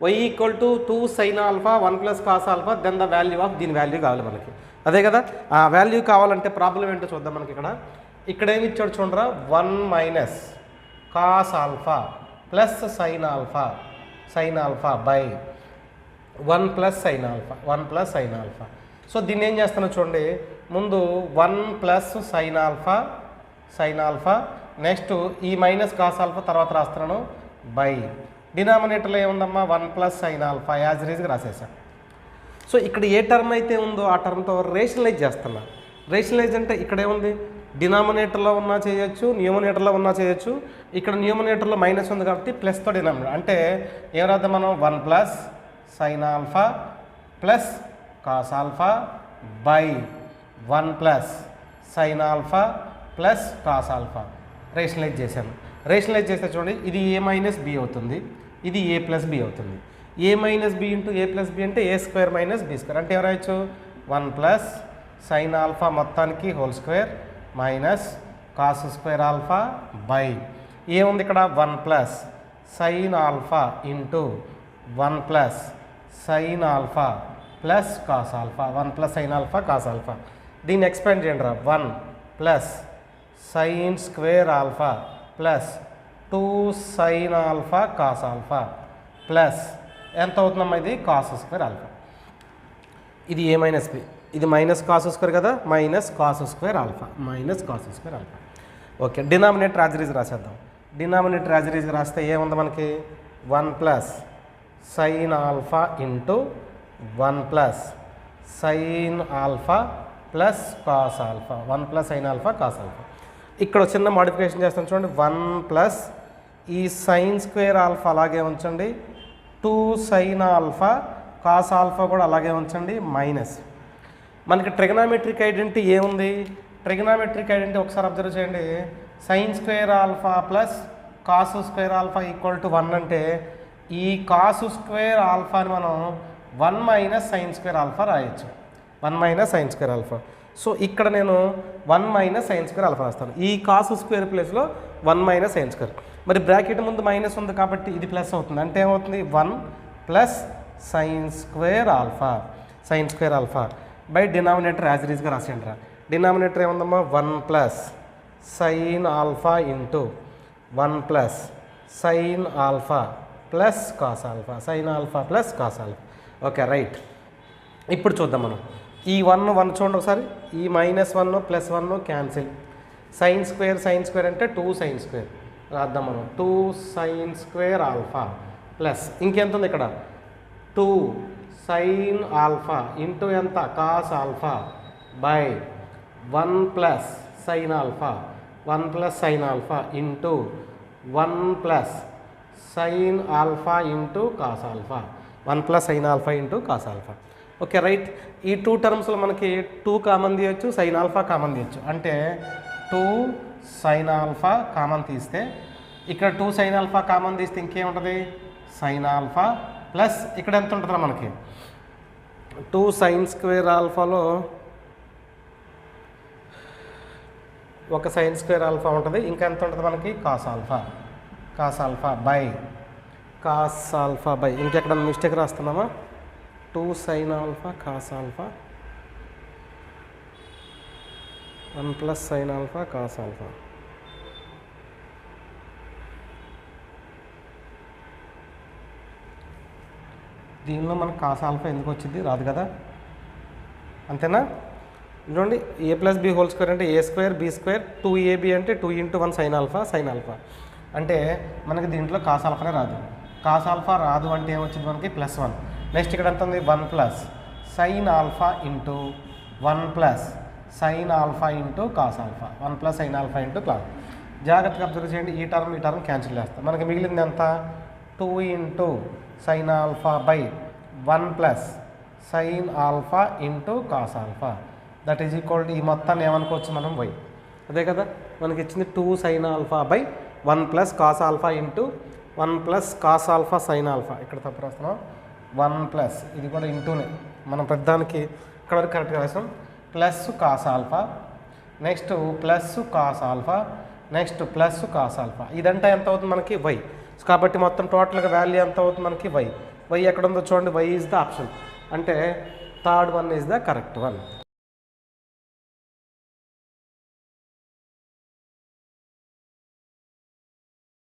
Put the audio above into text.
Why equal to 2 sine alpha 1 plus cos alpha then the value of దీని value కావాలి మనకి. అదే కదా, ఆ వాల్యూ కావాలంటే ప్రాబ్లం ఏంటో చూద్దాం. మనకి ఇక్కడ ఏమి ఇచ్చాడు చూడరా, 1 minus cos alpha plus sine alpha by 1 plus sine alpha. So దీన్ని ఏం చేస్తానో చూడండి, ముందు 1 ప్లస్ సైన్ ఆల్ఫా నెక్స్ట్ ఈ మైనస్ కాస్ ఆల్ఫా తర్వాత రాస్తున్నాను బై డినామినేటర్లో ఏముందమ్మా 1 ప్లస్ సైన్ ఆల్ఫా యాజ్ రీజ్గా రాసేసాను. సో ఇక్కడ ఏ టర్మ్ అయితే ఉందో ఆ టర్మ్తో రేషనలైజ్ చేస్తున్నా. రేషనలైజ్ అంటే ఇక్కడ ఏముంది, డినామినేటర్లో ఉన్నా చేయొచ్చు, న్యూమినేటర్లో ఉన్నా చేయొచ్చు. ఇక్కడ న్యూమినేటర్లో మైనస్ ఉంది కాబట్టి ప్లస్తో డినామినేటర్ అంటే ఏం రాద్దాం మనం, 1 plus sine alpha plus cos alpha by 1 plus sine alpha plus cos alpha rationalize చేశాను. రేషనలైజ్ చేస్తే చూడండి, ఇది ఏ మైనస్ బి అవుతుంది, ఇది ఏ ప్లస్ బి అవుతుంది. A minus B into A plus B అంటే A square minus B square అంటే ఎవరాయచ్చు 1 ప్లస్ సైన్ ఆల్ఫా మొత్తానికి whole square minus cos square alpha by ఏముంది ఇక్కడ 1 plus sine alpha into 1 plus sine alpha plus cos alpha 1 plus sine alpha cos alpha. దీన్ని expand చేయండి రా, 1 plus sine square alpha plus 2 sine alpha cos alpha plus ఎంత అవుతుందమ్మా ఇది cos square alpha. ఇది A minus B, ఇది minus cos square కదా, minus cos square alpha. Okay, denominator as is రాసేద్దాం. డినామినేటర్ యాజ్ రీజ్ రాస్తే ఏముంది మనకి 1 plus sine alpha into 1 plus sine alpha plus cos alpha 1 plus sine alpha cos alpha. ఇక్కడ చిన్న modification చేస్తాను చూడండి, 1 ప్లస్ ఈ సైన్ స్క్వేర్ ఆల్ఫా అలాగే ఉంచండి, 2 సైన్ ఆల్ఫా కాస్ ఆల్ఫా కూడా అలాగే ఉంచండి మైనస్. మనకి ట్రిగనామెట్రిక్ ఐడెంటిటీ ఏముంది, ట్రిగనామెట్రిక్ ఐడెంటిటీ ఒకసారి అబ్జర్వ్ చేయండి, sign square alpha plus cos square alpha equal to 1 అంటే ఈ కాస్ స్క్వేర్ ఆల్ఫాని మనం 1 మైనస్ సైన్ స్క్వేర్ ఆల్ఫా రాయొచ్చు, 1 minus sine square alpha. So ఇక్కడ నేను 1 మైనస్ సైన్ స్క్వేర్ ఆల్ఫా రాస్తాను, ఈ కాస్ స్క్వేర్ ప్లేస్లో 1 మైనస్ సైన్ స్క్వేర్. మరి బ్రాకెట్ ముందు మైనస్ ఉంది కాబట్టి ఇది ప్లస్ అవుతుంది, అంటే ఏమవుతుంది 1 plus sine square alpha by denominator as రీజ్గా రాసేయండి రా. డినామినేటర్ ఏముందమ్మా 1 plus sine alpha into 1 plus sine alpha plus cos alpha sine alpha plus cos alpha. Okay right, ఇప్పుడు చూద్దాం మనం ఈ 1 చూడండి ఒకసారి, ఈ -1 +1 క్యాన్సిల్, సైన్ స్క్వేర్ అంటే 2 సైన్ స్క్వేర్ రాద్దాం మనం, 2 సైన్ స్క్వేర్ ఆల్ఫా ప్లస్ ఇంకెంత ఉంది ఇక్కడ 2 సైన్ ఆల్ఫా ఇంటూ ఎంత cos alpha by 1 plus sine alpha into 1 plus sine alpha into cos alpha 1 plus sine alpha into cos alpha. Okay right, ఈ 2 టర్మ్స్లో మనకి 2 common తీయచ్చు, sign alpha common తీయచ్చు. అంటే 2 sine alpha common తీస్తే ఇక్కడ 2 sine alpha common తీస్తే ఇంకేముంటుంది sign alpha plus ఇక్కడ ఎంత ఉంటుందా మనకి 2 సైన్ స్క్వేర్ ఆల్ఫాలో ఒక సైన్ స్క్వేర్ ఆల్ఫా ఉంటుంది, ఇంకా ఎంత ఉంటుంది మనకి కాస్ ఆల్ఫా బై ఇంకెక్కడ మిస్టేక్ రాస్తున్నామా 2 sine alpha cos alpha 1 plus sine alpha cos alpha. దీనిలో మనకు కాస్ ఆల్ఫా ఎందుకు వచ్చింది రాదు కదా, అంతేనా. చూడండి a plus B whole square అంటే a square b square 2ab అంటే 2 ఇంటూ 1 సైన్ ఆల్ఫా అంటే మనకి దీంట్లో కాస్ ఆల్ఫానే రాదు. కాస్ ఆల్ఫా రాదు అంటే ఏమొచ్చింది మనకి +1. నెక్స్ట్ ఇక్కడ ఎంత ఉంది 1 plus sine alpha into 1 plus sine alpha into cos alpha 1 plus sine alpha into class. జాగ్రత్తగా అబ్జర్వ్ చేయండి, ఈ టర్మ్ క్యాన్సిల్ చేస్తాం, మనకి మిగిలింది ఎంత 2 into sine alpha by 1 plus sine alpha into cos alpha that is equal to ఈ మొత్తాన్ని ఏమనుకోవచ్చు మనం y. అదే కదా మనకి ఇచ్చింది 2 sine alpha by 1 plus cos alpha into 1 plus cos alpha sine alpha. ఇక్కడ తప్పు రాస్తున్నాం 1 ప్లస్ ఇది కూడా ఇంటూనే, మనం పెద్దానికి ఇక్కడ వరకు కరెక్ట్గా రాసాం, plus cos alpha next plus cos alpha next plus cos alpha. ఇదంతా ఎంత అవుతుంది మనకి y. కాబట్టి మొత్తం టోటల్గా వాల్యూ ఎంత అవుతుంది మనకి y. వై ఎక్కడ ఉందో చూడండి, వై ఈజ్ ద ఆప్షన్, అంటే third one is the correct one.